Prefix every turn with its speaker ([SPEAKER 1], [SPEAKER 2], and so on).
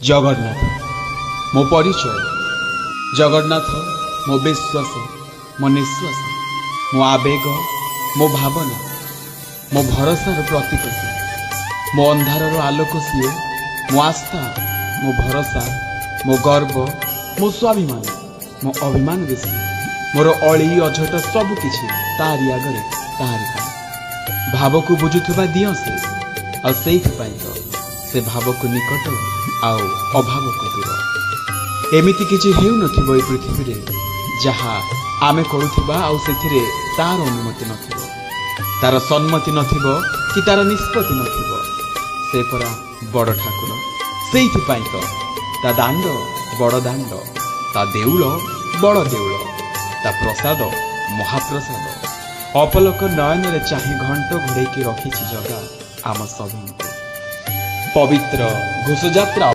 [SPEAKER 1] जगन्नाथ मो परिचय। जगन्नाथ मो विश्वास, मो निश्वास, मो आवेग, मो भावना, मो भरोसार प्रतीक सी। मो अंधार आलोक सीए, मो आस्था, मो भरोसा, मो गर्व, मो स्वाभिमान, मो अभिमान बेसी। मोर अली अझट सबकिछि तारी आगरे तारी पाई। भाव को बुझुवा दियो से से भाव को निकट आउ अभाव को दूर। एमिति किछि हेउ नथिबो ए पृथ्वी रे जहा आमे करूथिबा आउ सेथिरे तार अनुमति नथिबो, तार सम्मति नथिबो कि तार निष्पत्ति नथिबो। से परा बड़ ठाकुर, सेइथि पई तो ता दांड बड़ दांड, ता देउळ बड़ देउळ, ता प्रसाद महाप्रसाद। अपलक नयन रे चाहि घंट घोड़े की रखिछि जगा आम सभी पवित्र घोषयात्रा।